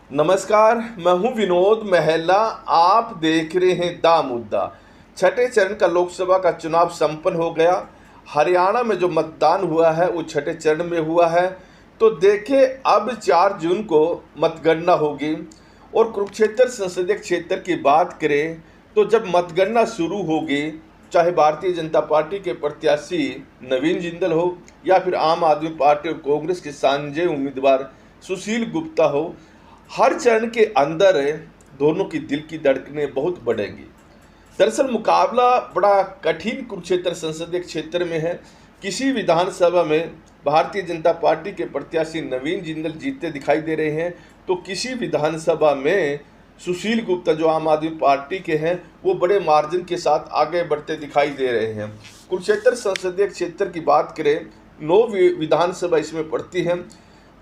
नमस्कार, मैं हूं विनोद महला। आप देख रहे हैं दा मुद्दा। छठे चरण का लोकसभा का चुनाव संपन्न हो गया। हरियाणा में जो मतदान हुआ है वो छठे चरण में हुआ है। तो देखिए, अब 4 जून को मतगणना होगी। और कुरुक्षेत्र संसदीय क्षेत्र की बात करें तो जब मतगणना शुरू होगी, चाहे भारतीय जनता पार्टी के प्रत्याशी नवीन जिंदल हो या फिर आम आदमी पार्टी और कांग्रेस के सांझे उम्मीदवार सुशील गुप्ता हो, हर चरण के अंदर दोनों की दिल की धड़कनें बहुत बढ़ेंगी। दरअसल मुकाबला बड़ा कठिन कुरुक्षेत्र संसदीय क्षेत्र में है। किसी विधानसभा में भारतीय जनता पार्टी के प्रत्याशी नवीन जिंदल जीतते दिखाई दे रहे हैं, तो किसी विधानसभा में सुशील गुप्ता जो आम आदमी पार्टी के हैं वो बड़े मार्जिन के साथ आगे बढ़ते दिखाई दे रहे हैं। कुरुक्षेत्र संसदीय क्षेत्र की बात करें, 9 विधानसभा इसमें पड़ती हैं।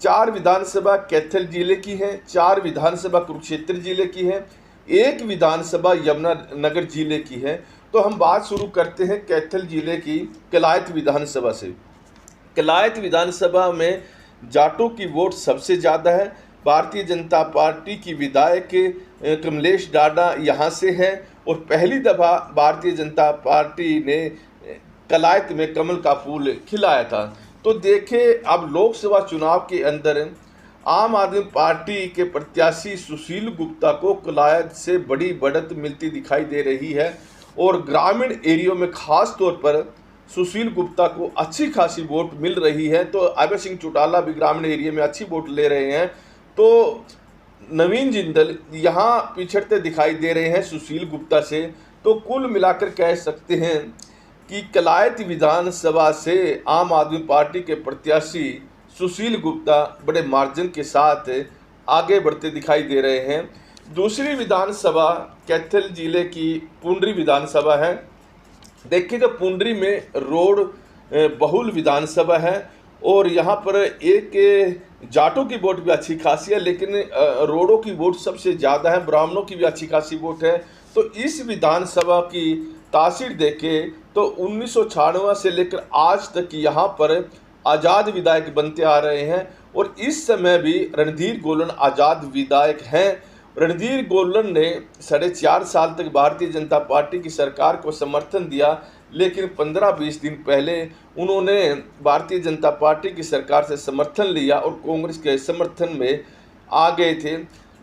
4 विधानसभा कैथल जिले की है, 4 विधानसभा कुरुक्षेत्र जिले की है, 1 विधानसभा यमुनानगर जिले की है। तो हम बात शुरू करते हैं कैथल जिले की कलायत विधानसभा से। कलायत विधानसभा में जाटों की वोट सबसे ज़्यादा है। भारतीय जनता पार्टी की विधायक कमलेश डाडा यहाँ से हैं और पहली दफ़ा भारतीय जनता पार्टी ने कलायत में कमल का फूल खिलाया था। तो देखिए, अब लोकसभा चुनाव के अंदर आम आदमी पार्टी के प्रत्याशी सुशील गुप्ता को कलायत से बड़ी बढ़त मिलती दिखाई दे रही है और ग्रामीण एरियो में खास तौर पर सुशील गुप्ता को अच्छी खासी वोट मिल रही है। तो अभय सिंह चौटाला भी ग्रामीण एरिया में अच्छी वोट ले रहे हैं। तो नवीन जिंदल यहाँ पिछड़ते दिखाई दे रहे हैं सुशील गुप्ता से। तो कुल मिलाकर कह सकते हैं कि कलायत विधानसभा से आम आदमी पार्टी के प्रत्याशी सुशील गुप्ता बड़े मार्जिन के साथ आगे बढ़ते दिखाई दे रहे हैं। दूसरी विधानसभा कैथल जिले की पुंडरी विधानसभा है। देखिए, तो पुंडरी में रोड बहुल विधानसभा है और यहाँ पर एक जाटों की वोट भी अच्छी खासी है, लेकिन रोडों की वोट सबसे ज़्यादा है, ब्राह्मणों की भी अच्छी खासी वोट है। तो इस विधानसभा की तासीर देखें तो 1996 से लेकर आज तक यहाँ पर आज़ाद विधायक बनते आ रहे हैं और इस समय भी रणधीर गोलन आज़ाद विधायक हैं। रणधीर गोलन ने 4.5 साल तक भारतीय जनता पार्टी की सरकार को समर्थन दिया, लेकिन 15-20 दिन पहले उन्होंने भारतीय जनता पार्टी की सरकार से समर्थन लिया और कांग्रेस के समर्थन में आ गए थे।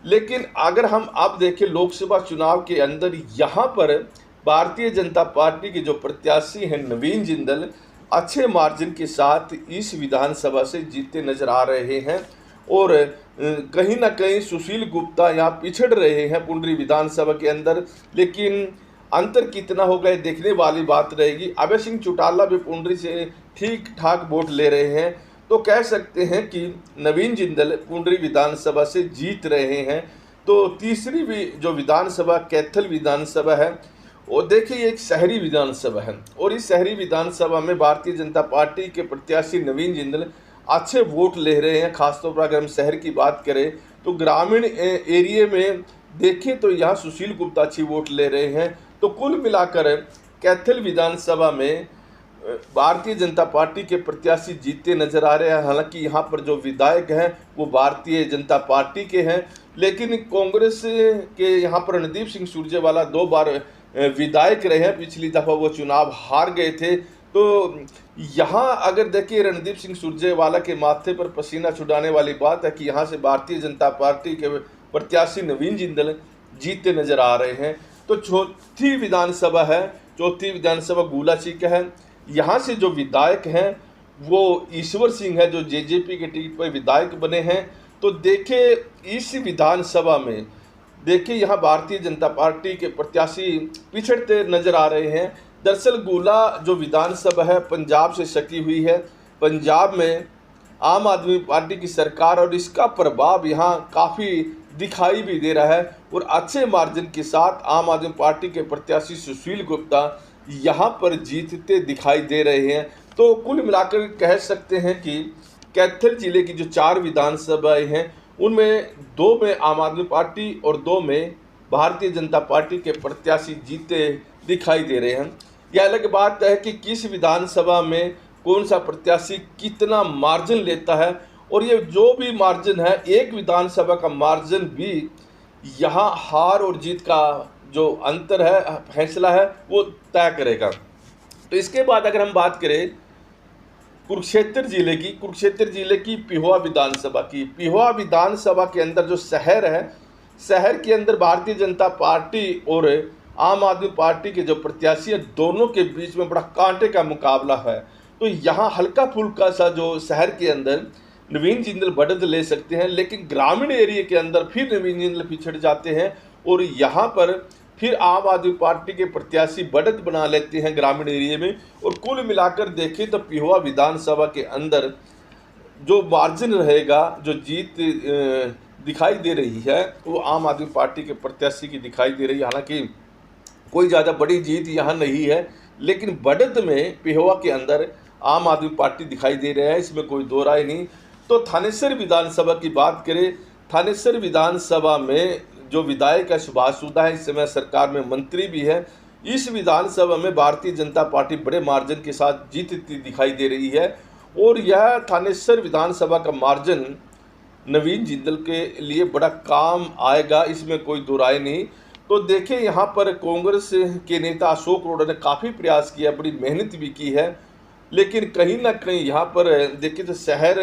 लेकिन अगर हम अब देखें लोकसभा चुनाव के अंदर, यहाँ पर भारतीय जनता पार्टी के जो प्रत्याशी हैं नवीन जिंदल अच्छे मार्जिन के साथ इस विधानसभा से जीतते नजर आ रहे हैं और कहीं ना कहीं सुशील गुप्ता यहाँ पिछड़ रहे हैं पुंडरी विधानसभा के अंदर। लेकिन अंतर कितना होगा ये देखने वाली बात रहेगी। अभय सिंह चौटाला भी पुंडरी से ठीक ठाक वोट ले रहे हैं। तो कह सकते हैं कि नवीन जिंदल पुंडरी विधानसभा से जीत रहे हैं। तो तीसरी भी जो विधानसभा कैथल विधानसभा है, और देखिए एक शहरी विधानसभा है और इस शहरी विधानसभा में भारतीय जनता पार्टी के प्रत्याशी नवीन जिंदल अच्छे वोट ले रहे हैं। खासतौर पर अगर हम शहर की बात करें तो ग्रामीण एरिया में देखें तो यहाँ सुशील गुप्ता अच्छी वोट ले रहे हैं। तो कुल मिलाकर कैथल विधानसभा में भारतीय जनता पार्टी के प्रत्याशी जीतते नजर आ रहे हैं। हालांकि यहाँ पर जो विधायक हैं वो भारतीय जनता पार्टी के हैं, लेकिन कांग्रेस के यहाँ पर रणदीप सिंह सुरजेवाला 2 बार विधायक रहे हैं। पिछली दफ़ा वो चुनाव हार गए थे। तो यहाँ अगर देखिए रणदीप सिंह सुरजेवाला के माथे पर पसीना छुड़ाने वाली बात है कि यहाँ से भारतीय जनता पार्टी के प्रत्याशी नवीन जिंदल जीतते नजर आ रहे हैं। तो चौथी विधानसभा है, चौथी विधानसभा गुलाची का है। यहाँ से जो विधायक हैं वो ईश्वर सिंह है जो जेजेपी के टिकट पर विधायक बने हैं। तो देखिए इस विधानसभा में देखिए यहाँ भारतीय जनता पार्टी के प्रत्याशी पिछड़ते नजर आ रहे हैं। दरअसल गुला जो विधानसभा है पंजाब से सटी हुई है। पंजाब में आम आदमी पार्टी की सरकार और इसका प्रभाव यहाँ काफ़ी दिखाई भी दे रहा है और अच्छे मार्जिन के साथ आम आदमी पार्टी के प्रत्याशी सुशील गुप्ता यहाँ पर जीतते दिखाई दे रहे हैं। तो कुल मिलाकर कह सकते हैं कि कैथल जिले की जो 4 विधानसभाएं हैं उनमें 2 में आम आदमी पार्टी और 2 में भारतीय जनता पार्टी के प्रत्याशी जीते दिखाई दे रहे हैं। यह अलग बात है कि किस विधानसभा में कौन सा प्रत्याशी कितना मार्जिन लेता है और ये जो भी मार्जिन है, एक विधानसभा का मार्जिन भी यहाँ हार और जीत का जो अंतर है, फैसला है, वो तय करेगा। तो इसके बाद अगर हम बात करें कुरुक्षेत्र जिले की पिहोवा विधानसभा के अंदर जो शहर है, शहर के अंदर भारतीय जनता पार्टी और आम आदमी पार्टी के जो प्रत्याशी हैं, दोनों के बीच में बड़ा कांटे का मुकाबला है। तो यहाँ हल्का फुल्का सा जो शहर के अंदर नवीन जिंदल बढ़त ले सकते हैं, लेकिन ग्रामीण एरिया के अंदर फिर नवीन जिंदल पिछड़ जाते हैं और यहाँ पर फिर आम आदमी पार्टी के प्रत्याशी बढ़त बना लेते हैं ग्रामीण एरिया में। और कुल मिलाकर देखें तो पिहोवा विधानसभा के अंदर जो मार्जिन रहेगा, जो जीत दिखाई दे रही है, वो आम आदमी पार्टी के प्रत्याशी की दिखाई दे रही है। हालांकि कोई ज़्यादा बड़ी जीत यहाँ नहीं है, लेकिन बढ़त में पिहोवा के अंदर आम आदमी पार्टी दिखाई दे रहा है, इसमें कोई दो राय नहीं। तो थानेसर विधानसभा की बात करें, थानेसर विधानसभा में जो विधायक है सुभाष सुधा है, इस समय सरकार में मंत्री भी है। इस विधानसभा में भारतीय जनता पार्टी बड़े मार्जिन के साथ जीतती दिखाई दे रही है और यह थानेसर विधानसभा का मार्जिन नवीन जिंदल के लिए बड़ा काम आएगा, इसमें कोई दो राय नहीं। तो देखें, यहाँ पर कांग्रेस के नेता अशोक अरोड़ा ने काफ़ी प्रयास किया, बड़ी मेहनत भी की है, लेकिन कहीं ना कहीं यहाँ पर देखें तो शहर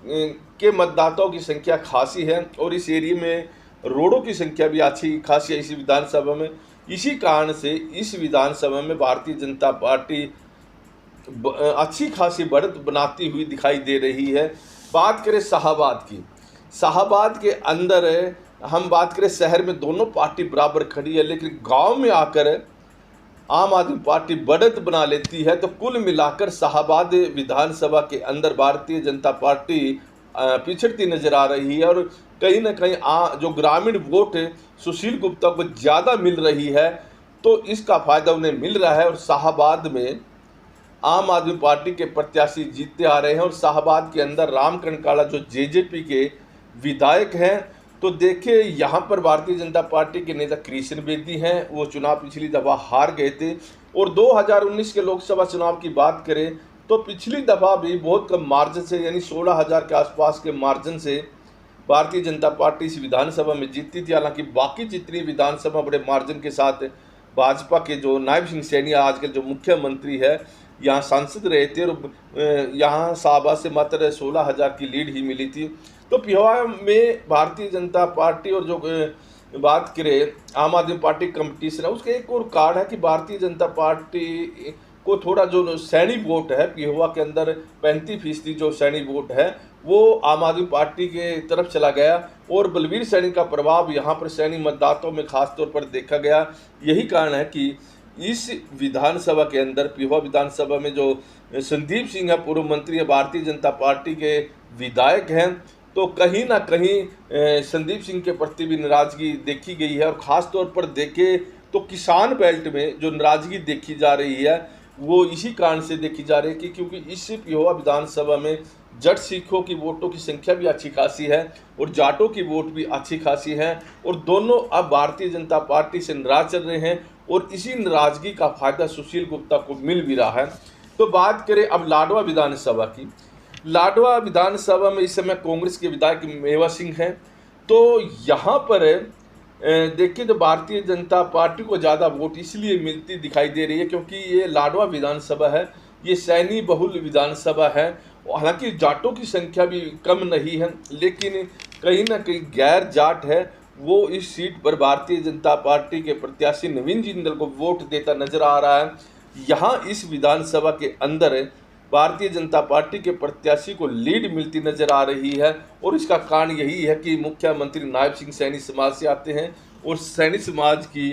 के मतदाताओं की संख्या खासी है और इस एरिया में रोडों की संख्या भी अच्छी खासी है इसी विधानसभा में। इसी कारण से इस विधानसभा में भारतीय जनता पार्टी अच्छी खासी बढ़त बनाती हुई दिखाई दे रही है। बात करें शाहाबाद के अंदर हम बात करें, शहर में दोनों पार्टी बराबर खड़ी है, लेकिन गांव में आकर आम आदमी पार्टी बढ़त बना लेती है। तो कुल मिलाकर शाहाबाद विधानसभा के अंदर भारतीय जनता पार्टी पिछड़ती नजर आ रही है और कहीं ना कहीं जो ग्रामीण वोट सुशील गुप्ता को ज़्यादा मिल रही है, तो इसका फायदा उन्हें मिल रहा है और शाहाबाद में आम आदमी पार्टी के प्रत्याशी जीतते आ रहे हैं। और शाहाबाद के अंदर राम कनकाला जो जेजेपी के विधायक हैं, तो देखिए यहाँ पर भारतीय जनता पार्टी के नेता कृष्ण बेदी हैं, वो चुनाव पिछली दफ़ा हार गए थे। और 2019 के लोकसभा चुनाव की बात करें तो पिछली दफ़ा भी बहुत कम मार्जिन से, यानी 16,000 के आसपास के मार्जिन से भारतीय जनता पार्टी इस विधानसभा में जीतती थी। हालांकि बाकी जितनी विधानसभा बड़े मार्जिन के साथ भाजपा के जो नायब सिंह सैनी आजकल जो मुख्यमंत्री है यहाँ सांसद रहे थे और यहाँ शाहबाद से मात्र 16,000 की लीड ही मिली थी। तो पिहोवा में भारतीय जनता पार्टी और जो बात करें आम आदमी पार्टी कंपटीशन है, उसका एक और कारण है कि भारतीय जनता पार्टी को थोड़ा जो सैनी वोट है पिहोवा के अंदर 35% जो सैनी वोट है वो आम आदमी पार्टी के तरफ चला गया और बलवीर सैनी का प्रभाव यहाँ पर सैनी मतदाताओं में खास तौर पर देखा गया। यही कारण है कि इस विधानसभा के अंदर पिहोवा विधानसभा में जो संदीप सिंह है, पूर्व मंत्री है, भारतीय जनता पार्टी के विधायक हैं, तो कहीं ना कहीं संदीप सिंह के प्रति भी नाराजगी देखी गई है। और ख़ास तौर पर देखें तो किसान बेल्ट में जो नाराजगी देखी जा रही है वो इसी कारण से देखी जा रही है कि क्योंकि इस पिहोवा विधानसभा में जट सिखों की वोटों की संख्या भी अच्छी खासी है और जाटों की वोट भी अच्छी खासी है और दोनों अब भारतीय जनता पार्टी से नाराज चल रहे हैं और इसी नाराजगी का फायदा सुशील गुप्ता को मिल भी रहा है। तो बात करें अब लाडवा विधानसभा की। लाडवा विधानसभा में इस समय कांग्रेस के विधायक मेवा सिंह हैं। तो यहाँ पर देखिए तो भारतीय जनता पार्टी को ज़्यादा वोट इसलिए मिलती दिखाई दे रही है क्योंकि ये लाडवा विधानसभा है, ये सैनी बहुल विधानसभा है। हालांकि जाटों की संख्या भी कम नहीं है, लेकिन कहीं ना कहीं गैर जाट है वो इस सीट पर भारतीय जनता पार्टी के प्रत्याशी नवीन जिंदल को वोट देता नजर आ रहा है। यहाँ इस विधानसभा के अंदर भारतीय जनता पार्टी के प्रत्याशी को लीड मिलती नजर आ रही है और इसका कारण यही है कि मुख्यमंत्री नायब सिंह सैनी समाज से आते हैं और सैनी समाज की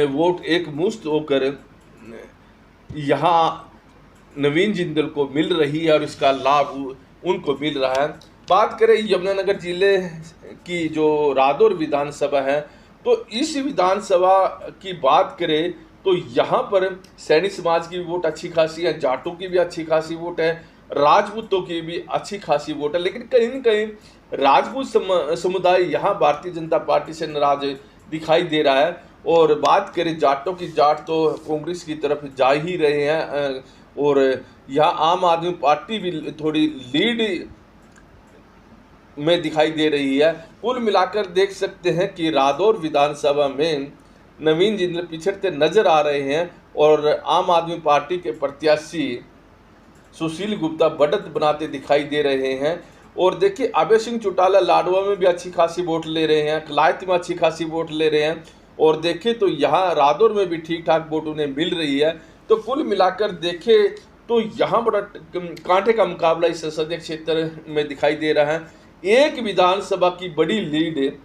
वोट एक मुश्त होकर यहाँ नवीन जिंदल को मिल रही है और इसका लाभ उनको मिल रहा है। बात करें यमुनानगर जिले की जो रादौर विधानसभा है, तो इस विधानसभा की बात करें तो यहाँ पर सैनी समाज की वोट अच्छी खासी है, जाटों की भी अच्छी खासी वोट है, राजपूतों की भी अच्छी खासी वोट है, लेकिन कहीं न कहीं राजपूत समुदाय यहाँ भारतीय जनता पार्टी से नाराज दिखाई दे रहा है। और बात करें जाटों की, जाट तो कांग्रेस की तरफ जा ही रहे हैं और यहाँ आम आदमी पार्टी भी थोड़ी लीड में दिखाई दे रही है। कुल मिलाकर देख सकते हैं कि रादौर विधानसभा में नवीन जिंदल पिछड़ते नजर आ रहे हैं और आम आदमी पार्टी के प्रत्याशी सुशील गुप्ता बढ़त बनाते दिखाई दे रहे हैं। और देखिए अभय सिंह चौटाला लाडवा में भी अच्छी खासी वोट ले रहे हैं, कलायत में अच्छी खासी वोट ले रहे हैं और देखें तो यहाँ रादौर में भी ठीक ठाक वोट उन्हें मिल रही है। तो कुल मिलाकर देखें तो यहाँ बड़ा कांटे का मुकाबला इस संसदीय क्षेत्र में दिखाई दे रहा है। एक विधानसभा की बड़ी लीड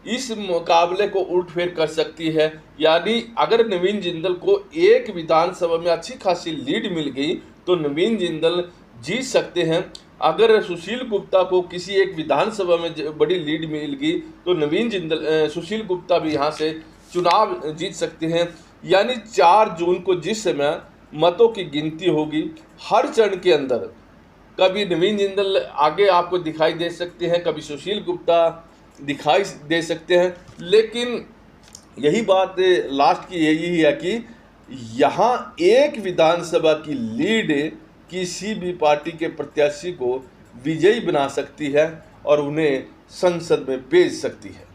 इस मुकाबले को उलटफेर कर सकती है। यानी अगर नवीन जिंदल को एक विधानसभा में अच्छी खासी लीड मिल गई तो नवीन जिंदल जीत सकते हैं। अगर सुशील गुप्ता को किसी एक विधानसभा में बड़ी लीड मिल गई तो सुशील गुप्ता भी यहाँ से चुनाव जीत सकते हैं। यानी 4 जून को जिस समय मतों की गिनती होगी, हर चरण के अंदर कभी नवीन जिंदल आगे आपको दिखाई दे सकते हैं, कभी सुशील गुप्ता दिखाई दे सकते हैं। लेकिन यही बात लास्ट की यही है कि यहाँ एक विधानसभा की लीड किसी भी पार्टी के प्रत्याशी को विजयी बना सकती है और उन्हें संसद में भेज सकती है।